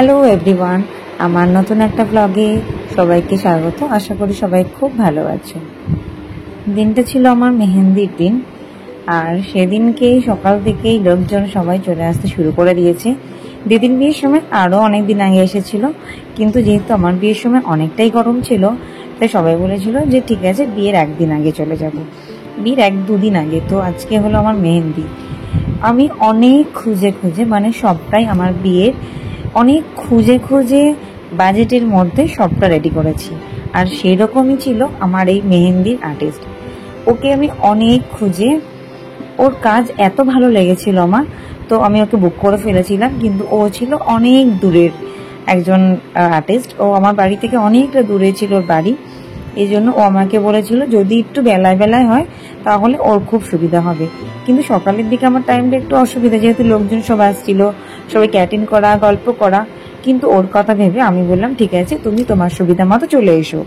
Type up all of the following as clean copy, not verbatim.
Hello everyone, আমার নতুন একটা ব্লগে সবাইকে স্বাগত। আশা করি সবাই খুব ভালো আছো। দিনটা ছিল আমার মেহেন্দির দিন, আর সেদিনকেই সকাল থেকেই লোকজন সবাই চলে আসতে শুরু করে দিয়েছে। দিদির বিয়ের সময় আরও অনেক দিন আগে এসেছিল, কিন্তু যেহেতু আমার বিয়ের সময় অনেকটাই গরম ছিল, তাই সবাই বলেছিল যে ঠিক আছে বিয়ের একদিন আগে চলে যাব, বিয়ের 1-2 দিন আগে। তো আজকে হলো আমার মেহেন্দি। আমি অনেক খুঁজে খুঁজে, মানে সবটাই আমার বিয়ের অনেক খুঁজে খুঁজে বাজেটের মধ্যে সবটা রেডি করেছি। আর সেই রকমই ছিল আমার এই মেহেন্দির আর্টিস্ট। ওকে আমি অনেক খুঁজে, ওর কাজ এত ভালো লেগেছিল আমার, তো আমি ওকে বুক করে ফেলেছিলাম। কিন্তু ও ছিল অনেক দূরের একজন আর্টিস্ট, ও আমার বাড়ি থেকে অনেকটা দূরে ছিল ওর বাড়ি। এই জন্য ও আমাকে বলেছিল যদি একটু বেলায় বেলায় হয় তাহলে ওর খুব সুবিধা হবে। কিন্তু সকালের দিকে আমার টাইমটা একটু অসুবিধা, যেহেতু লোকজন সব আসছিল, সবাই ক্যাটিন করা, গল্প করা। কিন্তু ওর কথা ভেবে আমি বললাম ঠিক আছে, তুমি তোমার সুবিধা মতো চলে এসো।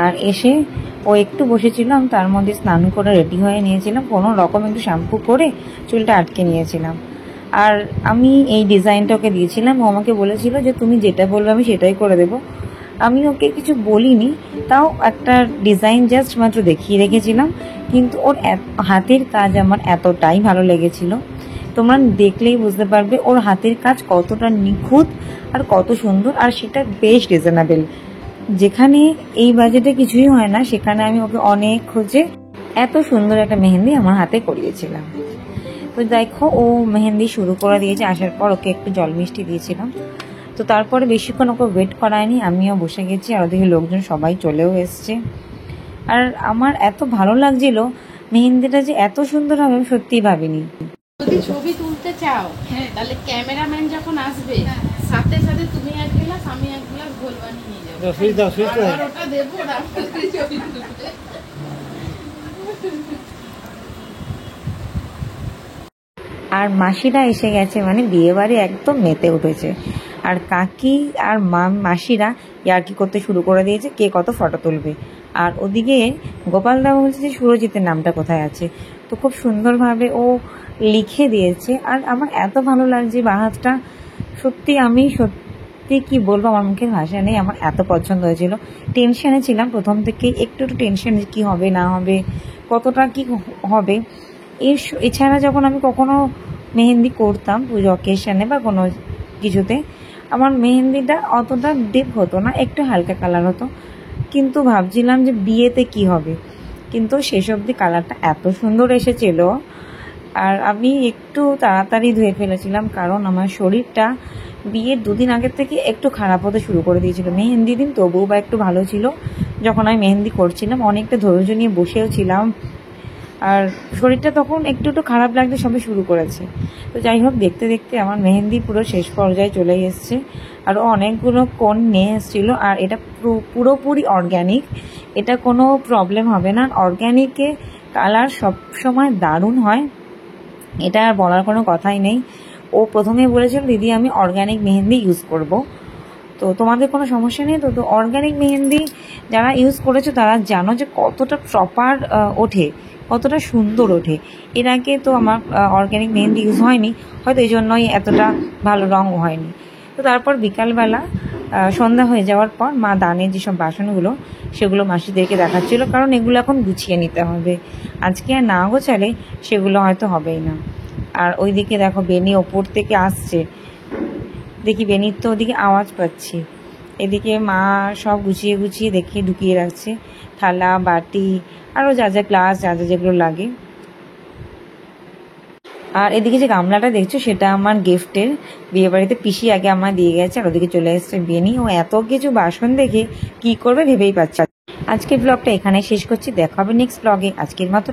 আর এসে ও একটু বসেছিল, আমি তার মধ্যে স্নান করে রেডি হয়ে নিয়েছিলাম, কোনো রকম একটু শ্যাম্পু করে চুলটা আটকে নিয়েছিলাম। আর আমি এই ডিজাইনটা ওকে দিয়েছিলাম, ও আমাকে বলেছিল যে তুমি যেটা বলবে আমি সেটাই করে দেবো। আমি ওকে কিছু বলিনি, তাও একটা ডিজাইন জাস্ট মাত্র দেখিয়ে রেখেছিলাম। কিন্তু ওর হাতের কাজ আমার এতটাই ভালো লেগেছিল, তোমরা দেখলেই বুঝতে পারবে ওর হাতের কাজ কতটা নিখুঁত আর কত সুন্দর, আর সেটা বেশ রিজনেবল। যেখানে এই বাজেটে কিছুই হয় না, সেখানে আমি ওকে অনেক খুঁজে এত সুন্দর একটা মেহেন্দি আমার হাতে করিয়েছিলাম। তো দেখো ও মেহেন্দি শুরু করে দিয়েছে। আসার পর ওকে একটু জল মিষ্টি দিয়েছিলাম। তো তারপরে বেশিক্ষণ ওকে ওয়েট করায়নি, আমিও বসে গেছি, আর ওদিকে লোকজন সবাই চলেও এসছে। আর আমার এত ভালো লাগছিল মেহেন্দিটা যে এত সুন্দর হবে আমি সত্যিই ভাবিনি। যদি ছবি তুলতে চাও তাহলে ক্যামেরাম্যান যখন আসবে সাথে সাথে তুমি এক গ্লাস আমি এক গ্লাস ঘোল বানিয়ে নিয়ে যাবো, আর ওটা দেবো ছবি তুলতে। আর মাসিরা এসে গেছে, মানে বিয়ে বাড়ি একদম মেতে উঠেছে। আর কাকি আর মাসিরা ইয়ার্কি করতে শুরু করে দিয়েছে কে কত ফটো তুলবে। আর ওদিকে গোপালদা বলছে যে সুরজিতের নামটা কোথায় আছে। তো খুব সুন্দরভাবে ও লিখে দিয়েছে, আর আমার এত ভালো লাগছে বাহাতটা। আমি সত্যি কি বলবো, আমার মুখের ভাষা নেই, আমার এত পছন্দ হয়েছিল। টেনশনে ছিলাম প্রথম থেকেই, একটু টেনশন কি হবে না হবে, কতটা কি হবে। এছাড়া যখন আমি কখনো মেহেন্দি করতাম পুজো অকেশনে বা কোনো কিছুতে, আমার মেহেন্দিটা অতটা ডিপ হতো না, একটু হালকা কালার হতো। কিন্তু ভাবছিলাম যে বিয়েতে কি হবে, কিন্তু শেষ অবধি কালারটা এত সুন্দর এসেছিল। আর আমি একটু তাড়াতাড়ি ধুয়ে ফেলেছিলাম, কারণ আমার শরীরটা বিয়ের 2 দিন আগের থেকে একটু খারাপ হতে শুরু করে দিয়েছিল। মেহেন্দি দিন তবুও বা একটু ভালো ছিল, যখন আমি মেহেন্দি করছিলাম অনেকটা ধৈর্য নিয়ে বসেও ছিলাম, আর শরীরটা তখন একটু খারাপ লাগতে সবে শুরু করেছে। তো যাই হোক, দেখতে দেখতে আমার মেহেন্দি পুরো শেষ পর্যায়ে চলে এসছে। আরও অনেকগুলো কোণ নিয়ে এসেছিলো, আর এটা পুরোপুরি অর্গ্যানিক, এটা কোনো প্রবলেম হবে না। অর্গ্যানিকে কালার সবসময় দারুণ হয়, এটা আর বলার কোনো কথাই নেই। ও প্রথমে বলেছিল দিদি আমি অর্গ্যানিক মেহেন্দি ইউজ করব, তো তোমাদের কোনো সমস্যা নেই। তো অর্গ্যানিক মেহেন্দি যারা ইউজ করেছো তারা জানো যে কতটা প্রপার ওঠে, কতটা সুন্দর ওঠে। এর আগে তো আমার অর্গ্যানিক মেহেন্দি ইউজ হয়নি, হয়তো এই জন্যই এতটা ভালো রঙও হয়নি। তো তারপর বিকালবেলা সন্ধ্যা হয়ে যাওয়ার পর মা দানের যেসব বাসনগুলো সেগুলো মাসিদেরকে দেখাচ্ছিল, কারণ এগুলো এখন গুছিয়ে নিতে হবে, আজকে আর না গোছালে সেগুলো হয়তো হবেই না। আর ওইদিকে দেখো বেনি ওপর থেকে আসছে, দেখি বেনির তো ওদিকে আওয়াজ পাচ্ছি। এদিকে মা সব গুছিয়ে গুছিয়ে দেখে ঢুকিয়ে রাখছে, থালা বাটি আরও যা যা গ্লাস যা যা যেগুলো লাগে। আর এদিকে যে গামলাটা দেখছো সেটা আমার গিফটের, বিয়েবাড়িতে পিসি আগে আমার দিয়ে গেছে। আর ওদিকে চলে এসছে বেনি, ও এত কিছু বাসন দেখে কি করবে ভেবেই পাচ্ছে। আজকের ব্লগটা এখানে শেষ করছি, দেখা হবে নেক্সট ব্লগে। আজকের মতো